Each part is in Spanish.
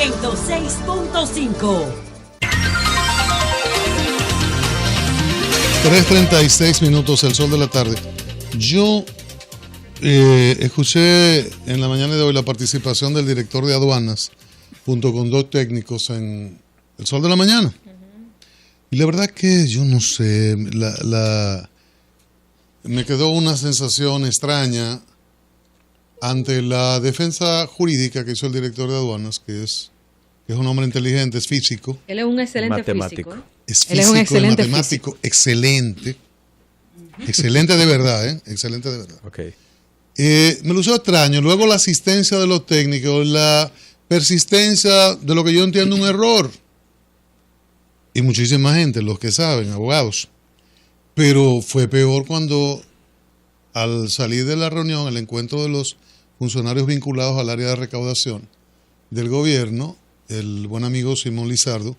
106.5. 3:36, el sol de la tarde. Yo escuché en la mañana de hoy la participación del director de aduanas junto con dos técnicos en el sol de la mañana. Y la verdad que yo no sé, me quedó una sensación extraña ante la defensa jurídica que hizo el director de aduanas, que es un hombre inteligente, es físico. Él es un excelente matemático. físico. Es físico, Él es un excelente matemático, excelente. Excelente de verdad, excelente de verdad. Okay. Me lució extraño. Luego la asistencia de los técnicos, la persistencia de lo que yo entiendo un error. Y muchísima gente, los que saben, abogados. Pero fue peor cuando al salir de la reunión, el encuentro de los funcionarios vinculados al área de recaudación del gobierno, el buen amigo Simón Lizardo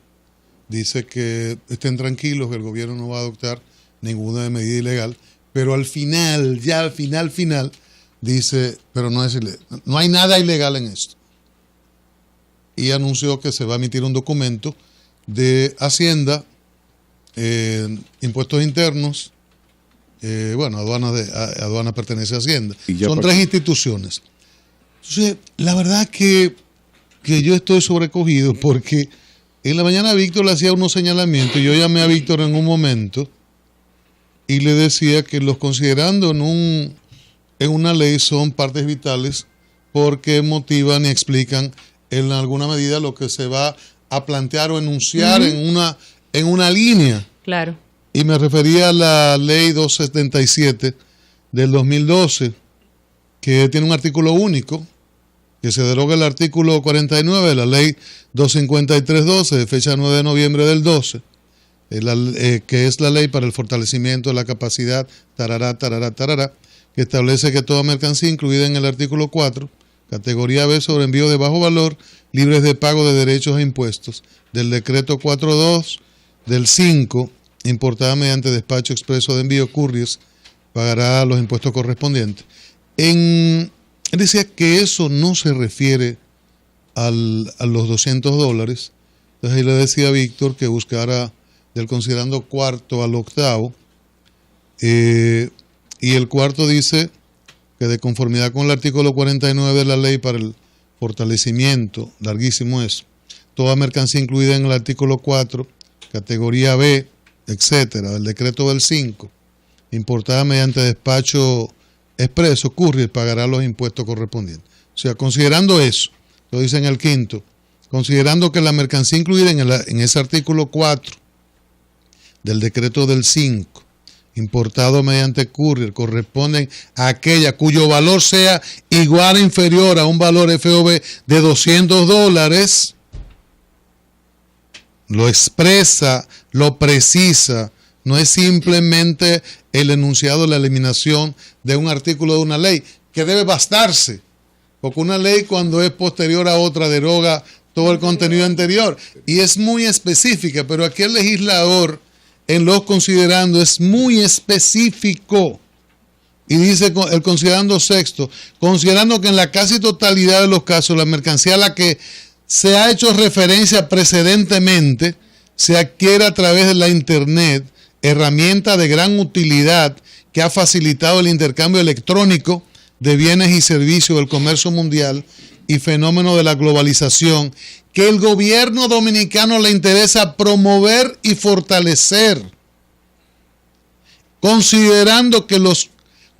dice que estén tranquilos, que el gobierno no va a adoptar ninguna medida ilegal, pero al final, dice, pero no hay nada ilegal en esto. Y anunció que se va a emitir un documento de Hacienda, impuestos internos, aduana pertenece a Hacienda. Son tres instituciones. Entonces, la verdad que yo estoy sobrecogido porque en la mañana Víctor le hacía unos señalamientos y yo llamé a Víctor en un momento y le decía que los considerando en una ley son partes vitales porque motivan y explican en alguna medida lo que se va a plantear o enunciar en una línea. Claro. Y me refería a la ley 277 del 2012, que tiene un artículo único, que se deroga el artículo 49 de la ley 253-12, de fecha 9 de noviembre del 12, que es la ley para el fortalecimiento de la capacidad, que establece que toda mercancía incluida en el artículo 4, categoría B sobre envío de bajo valor, libres de pago de derechos e impuestos, del decreto 4.2 del 5, importada mediante despacho expreso de envío couriers, pagará los impuestos correspondientes. Él decía que eso no se refiere a los $200. Entonces ahí le decía a Víctor que buscara del considerando cuarto al octavo, y el cuarto dice que de conformidad con el artículo 49 de la ley para el fortalecimiento, larguísimo eso, toda mercancía incluida en el artículo 4, categoría B, etcétera, del decreto del 5, importada mediante despacho expreso, courier, pagará los impuestos correspondientes. O sea, considerando eso, lo dice en el quinto, considerando que la mercancía incluida en ese artículo 4 del decreto del 5, importado mediante courier, corresponden a aquella cuyo valor sea igual o inferior a un valor FOB de $200, lo expresa, lo precisa, no es simplemente el enunciado de la eliminación de un artículo de una ley, que debe bastarse, porque una ley cuando es posterior a otra deroga todo el contenido anterior, y es muy específica, pero aquí el legislador en los considerando es muy específico, y dice el considerando sexto, considerando que en la casi totalidad de los casos la mercancía a la que se ha hecho referencia precedentemente se adquiere a través de la Internet, herramienta de gran utilidad que ha facilitado el intercambio electrónico de bienes y servicios del comercio mundial y fenómeno de la globalización, que el gobierno dominicano le interesa promover y fortalecer, considerando que los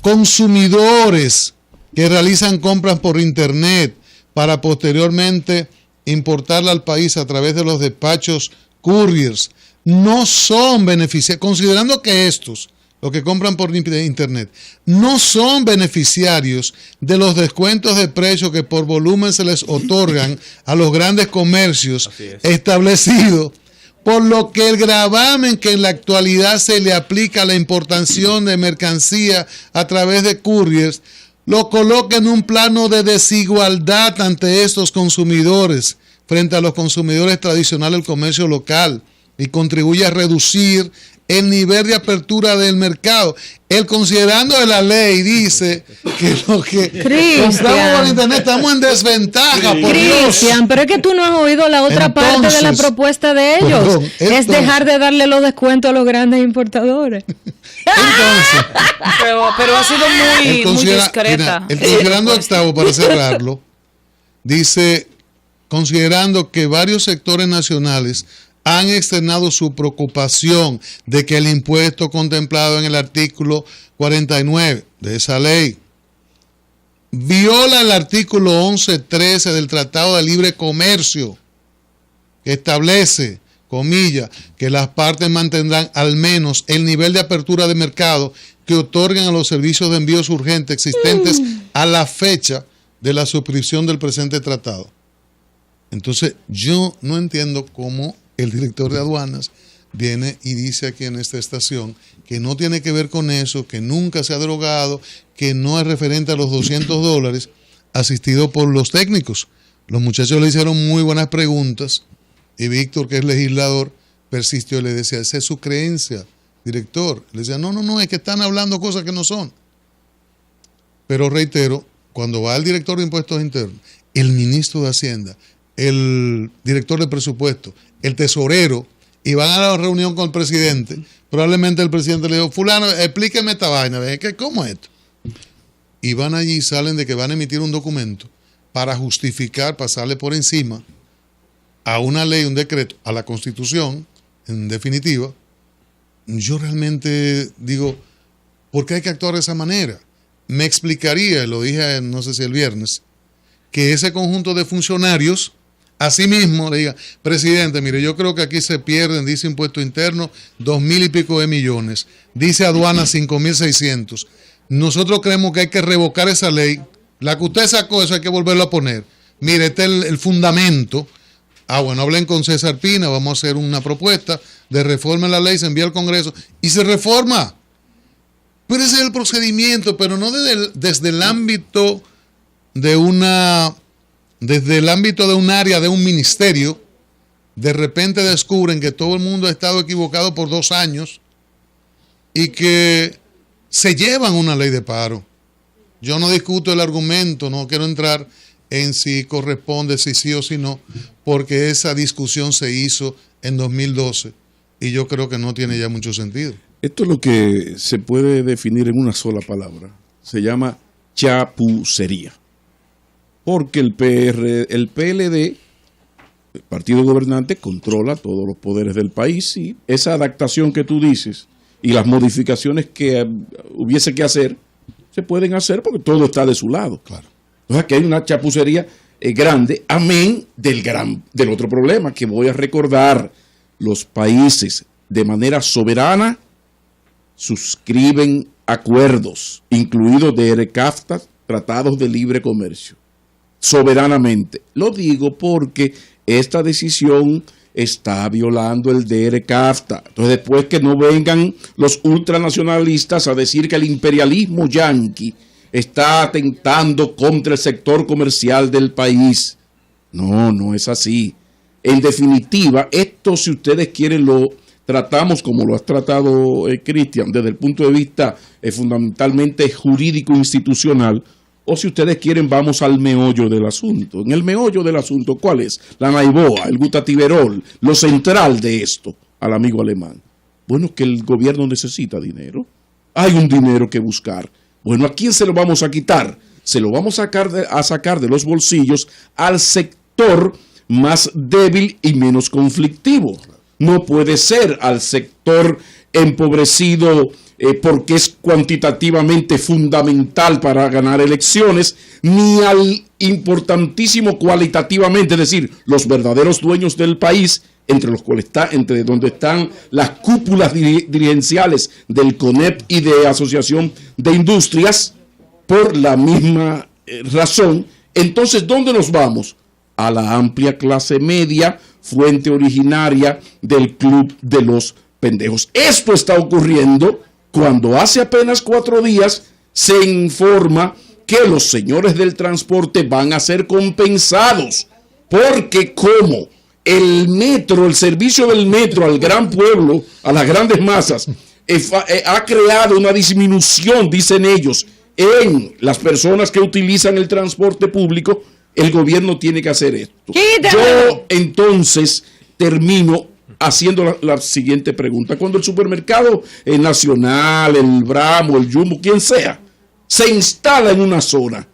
consumidores que realizan compras por Internet para posteriormente importarla al país a través de los despachos couriers no son beneficiarios, considerando que estos, los que compran por Internet, no son beneficiarios de los descuentos de precio que por volumen se les otorgan a los grandes comercios establecidos, por lo que el gravamen que en la actualidad se le aplica a la importación de mercancía a través de couriers, lo coloca en un plano de desigualdad ante estos consumidores frente a los consumidores tradicionales del comercio local y contribuye a reducir el nivel de apertura del mercado. Él, considerando de la ley, dice que lo que compramos por internet estamos en desventaja. Cristian, pero es que tú no has oído la otra parte de la propuesta de ellos. Es dejar de darle los descuentos a los grandes importadores. Entonces, pero ha sido muy discreta. Mira, el considerando octavo, para cerrarlo, dice, considerando que varios sectores nacionales han externado su preocupación de que el impuesto contemplado en el artículo 49 de esa ley viola el artículo 11.13 del Tratado de Libre Comercio, que establece, comillas, que las partes mantendrán al menos el nivel de apertura de mercado que otorgan a los servicios de envíos urgentes existentes a la fecha de la suscripción del presente tratado. Entonces, yo no entiendo cómo el director de aduanas viene y dice aquí en esta estación que no tiene que ver con eso, que nunca se ha derogado, que no es referente a los $200, asistido por los técnicos. Los muchachos le hicieron muy buenas preguntas y Víctor, que es legislador, persistió y le decía, esa es su creencia, director. Le decía, no, es que están hablando cosas que no son. Pero reitero, cuando va el director de impuestos internos, el ministro de Hacienda, el director de presupuesto, el tesorero, y van a la reunión con el presidente, probablemente el presidente le dijo, fulano, explíqueme esta vaina, ¿cómo es esto? Y van allí y salen de que van a emitir un documento para justificar, pasarle por encima a una ley, un decreto, a la Constitución, en definitiva. Yo realmente digo, ¿por qué hay que actuar de esa manera? Me explicaría, lo dije no sé si el viernes, que ese conjunto de funcionarios asimismo le diga, presidente, mire, yo creo que aquí se pierden, dice impuesto interno, 2,000 y pico de millones, dice aduana 5,600. Nosotros creemos que hay que revocar esa ley, la que usted sacó, eso hay que volverlo a poner. Mire, este es el fundamento. Bueno, hablen con César Pina, vamos a hacer una propuesta de reforma en la ley, se envía al Congreso y se reforma. Pero ese es el procedimiento, pero no desde el ámbito de desde el ámbito de un área, de un ministerio. De repente descubren que todo el mundo ha estado equivocado por 2 años y que se llevan una ley de paro. Yo no discuto el argumento, no quiero entrar en si corresponde, si sí o si no, porque esa discusión se hizo en 2012 y yo creo que no tiene ya mucho sentido. Esto es lo que se puede definir en una sola palabra. Se llama chapucería. Porque el PLD, el partido gobernante, controla todos los poderes del país y esa adaptación que tú dices y las modificaciones que hubiese que hacer, se pueden hacer porque todo está de su lado. Claro. Entonces aquí hay una chapucería grande, amén del otro problema que voy a recordar. Los países de manera soberana suscriben acuerdos, incluidos de ERCAFTA, tratados de libre comercio, soberanamente. Lo digo porque esta decisión está violando el DRCAFTA. Entonces, después que no vengan los ultranacionalistas a decir que el imperialismo yanqui está atentando contra el sector comercial del país. No es así. En definitiva, esto, si ustedes quieren, lo tratamos como lo has tratado, Cristian, desde el punto de vista fundamentalmente jurídico-institucional, o si ustedes quieren, vamos al meollo del asunto. En el meollo del asunto, ¿cuál es? La naiboa, el butatiberol, lo central de esto, al amigo alemán. Bueno, que el gobierno necesita dinero. Hay un dinero que buscar. Bueno, ¿a quién se lo vamos a quitar? Se lo vamos a sacar de los bolsillos al sector más débil y menos conflictivo. No puede ser al sector empobrecido porque es cuantitativamente fundamental para ganar elecciones, ni al importantísimo cualitativamente, es decir, los verdaderos dueños del país, entre donde están las cúpulas dirigenciales del CONEP y de Asociación de Industrias, por la misma razón. Entonces, ¿dónde nos vamos? A la amplia clase media, fuente originaria del club de los pendejos. Esto está ocurriendo cuando hace apenas 4 días se informa que los señores del transporte van a ser compensados, porque como el metro, el servicio del metro al gran pueblo, a las grandes masas, ha creado una disminución, dicen ellos, en las personas que utilizan el transporte público. El gobierno tiene que hacer esto. Yo entonces termino haciendo la siguiente pregunta. Cuando el supermercado nacional, el Bramo, el Jumbo, quien sea, se instala en una zona,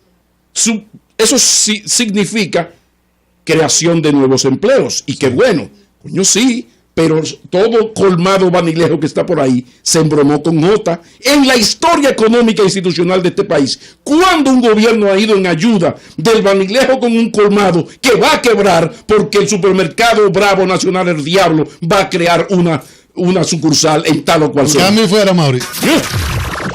eso sí significa creación de nuevos empleos. Y qué bueno, coño, sí, pero todo colmado Banilejo que está por ahí se embromó con nota. En la historia económica e institucional de este país, ¿cuándo un gobierno ha ido en ayuda del Banilejo con un colmado que va a quebrar porque el supermercado Bravo Nacional El Diablo va a crear una sucursal en tal o cual zona? Ya me fuera, Mauri.